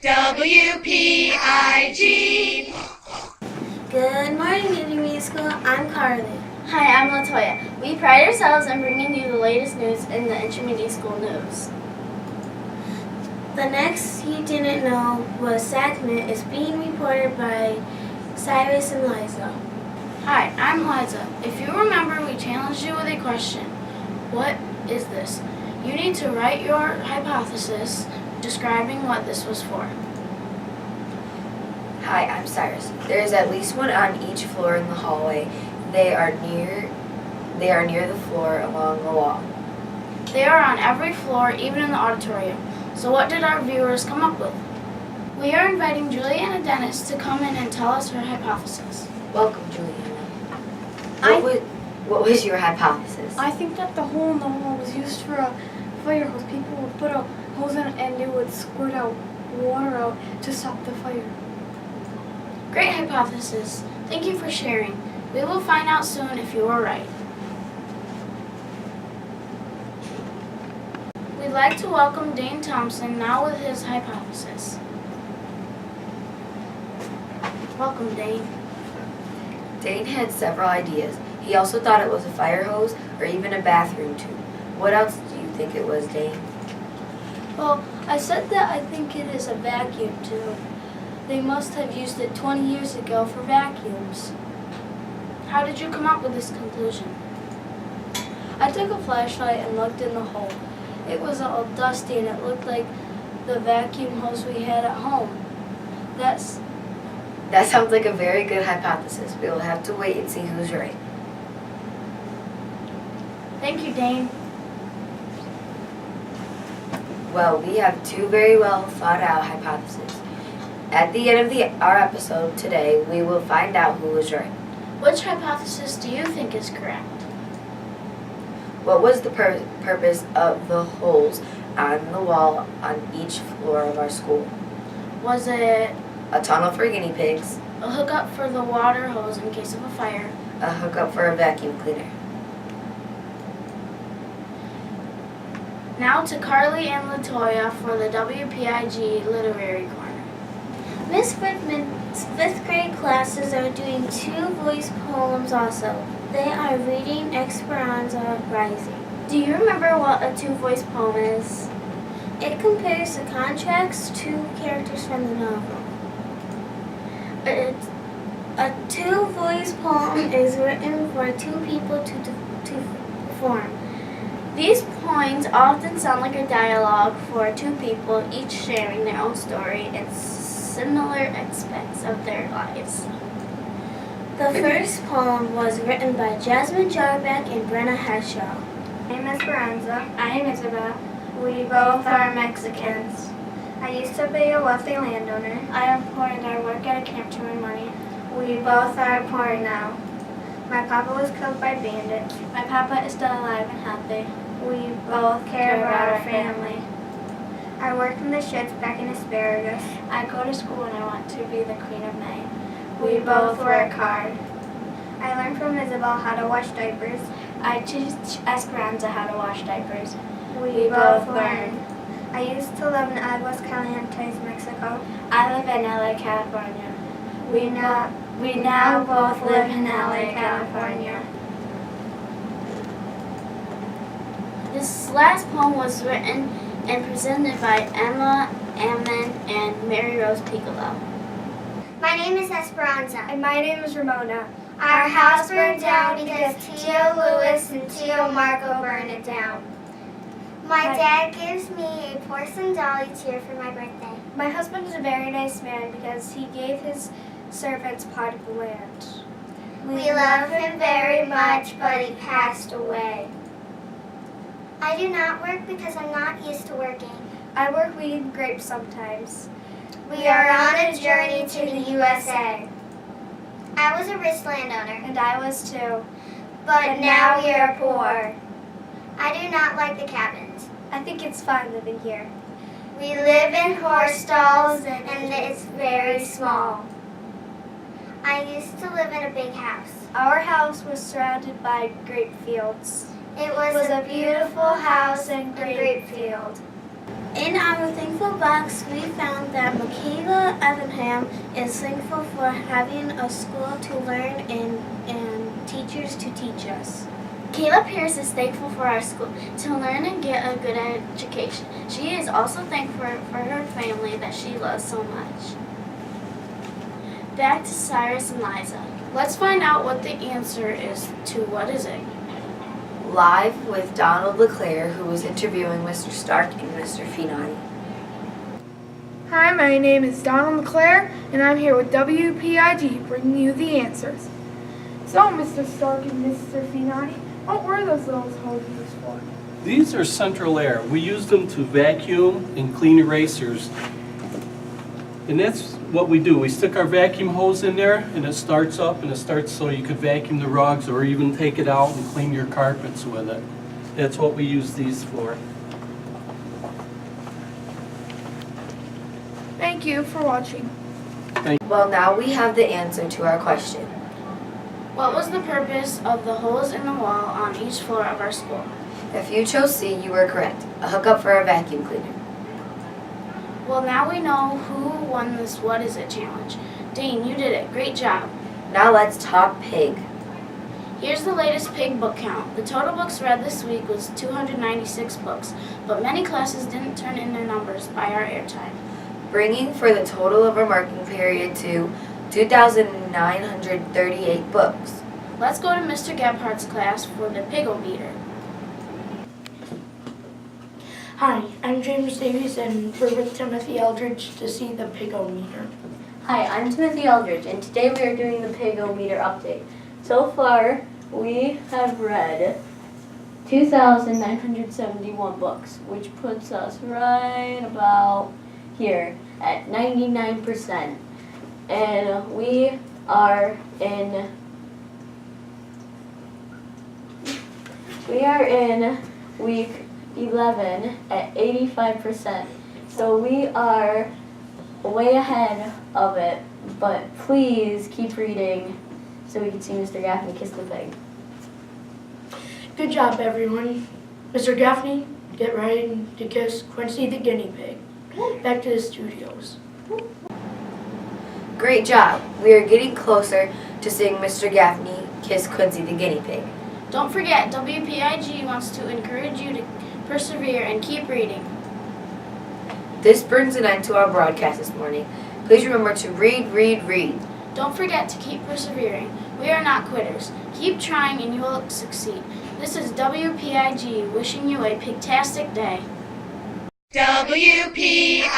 WPIG. Good morning, Intermediate School. I'm Carly. Hi, I'm Latoya. We pride ourselves in bringing you the latest news in the intermediate school news. The next you didn't know was segment is being reported by Cyrus and Liza. Hi, I'm Liza. If you remember, we challenged you with a question. What is this? You need to write your hypothesis describing what this was for. Hi, I'm Cyrus. There is at least one on each floor in the hallway. They are near the floor along the wall. They are on every floor, even in the auditorium. So what did our viewers come up with? We are inviting Juliana Dennis to come in and tell us her hypothesis. Welcome, Juliana. What was your hypothesis? I think that the hole in the wall was used for a fire hose. People would put a hose in it and it would squirt out water out to stop the fire. Great hypothesis. Thank you for sharing. We will find out soon if you were right. We'd like to welcome Dane Thompson now with his hypothesis. Welcome, Dane. Dane had several ideas. He also thought it was a fire hose or even a bathroom tube. What else do you think it was, Dane? Well, I said that I think it is a vacuum tube. They must have used it 20 years ago for vacuums. How did you come up with this conclusion? I took a flashlight and looked in the hole. It was all dusty and it looked like the vacuum hose we had at home. That sounds like a very good hypothesis. We will have to wait and see who's right. Thank you, Dane. Well, we have two very well thought out hypotheses. At the end of our episode today, we will find out who was right. Which hypothesis do you think is correct? What was the purpose of the holes on the wall on each floor of our school? Was it A tunnel for guinea pigs, a hookup for the water hose in case of a fire? a hookup for a vacuum cleaner. Now to Carly and Latoya for the WPIG Literary Corner. Miss Friedman's 5th grade classes are doing 2 voice poems also. They are reading Esperanza Rising. Do you remember what a two-voice poem is? It compares the contracts to characters from the novel. A 2-voice poem is written for 2 people to perform. These poems often sound like a dialogue for 2 people, each sharing their own story and similar aspects of their lives. The first poem was written by Jasmine Jarbeck and Brenna Heschel. I'm Esperanza. I am Isabel. We both are Mexicans. I used to be a wealthy landowner. I am poor and I work at a camp to earn money. We both are poor now. My papa was killed by bandits. My papa is still alive and healthy. We both care about our family. I work in the sheds packing asparagus. I go to school and I want to be the Queen of May. We both work hard. I learned from Isabel how to wash diapers. I teach Esperanza how to wash diapers. We both learn. I used to live in Aguas Calientes, Mexico. I live in LA, California. We now both live in LA, California. This last poem was written and presented by Emma Ammon and Mary Rose Piccolo. My name is Esperanza. And my name is Ramona. Our house burned down because Tio Louis and Tio Marco burned it down. My dad gives me a porcelain dolly chair for my birthday. My husband is a very nice man because he gave his servants part of the land. We love him very much, but he passed away. I do not work because I'm not used to working. I work weeding grapes sometimes. We are on a journey to the USA. I was a rich landowner. And I was too. But now we are poor. I do not like the cabins. I think it's fun living here. We live in horse stalls and it's very small. I used to live in a big house. Our house was surrounded by grape fields. It was a beautiful house and grape field. In our thankful box, we found that Davenham is thankful for having a school to learn and teachers to teach us. Kayla Pierce is thankful for our school to learn and get a good education. She is also thankful for her family that she loves so much. Back to Cyrus and Liza. Let's find out what the answer is to what is it? Live with Donald LeClaire, who was interviewing Mr. Stark and Mr. Finati. Hi, my name is Donald LeClaire, and I'm here with WPIG bringing you the answers. So, Mr. Stark and Mr. Finati, what were those little hoses for? These are central air. We use them to vacuum and clean erasers. And that's what we do. We stick our vacuum hose in there and it starts up, and it starts so you could vacuum the rugs or even take it out and clean your carpets with it. That's what we use these for. Thank you for watching. Well, now we have the answer to our question. What was the purpose of the holes in the wall on each floor of our school? If you chose C, you were correct. A hookup for a vacuum cleaner. Well, now we know who won this What Is It challenge. Dane, you did it. Great job. Now let's talk pig. Here's the latest pig book count. The total books read this week was 296 books, but many classes didn't turn in their numbers by our airtime. Bringing for the total of our marking period to 2,938 books. Let's go to Mr. Gebhardt's class for the pigometer. Hi, I'm James Davies, and we're with Timothy Eldridge to see the pigometer. Hi, I'm Timothy Eldridge, and today we are doing the pigometer update. So far, we have read 2,971 books, which puts us right about here at 99%. And we are in week 11 at 85%. So we are way ahead of it, but please keep reading so we can see Mr. Gaffney kiss the pig. Good job, everyone. Mr. Gaffney, get ready to kiss Quincy the guinea pig. Back to the studios. Great job. We are getting closer to seeing Mr. Gaffney kiss Quincy the guinea pig. Don't forget, WPIG wants to encourage you to persevere and keep reading. This brings an end to our broadcast this morning. Please remember to read, read, read. Don't forget to keep persevering. We are not quitters. Keep trying and you will succeed. This is WPIG wishing you a pigtastic day. WPIG.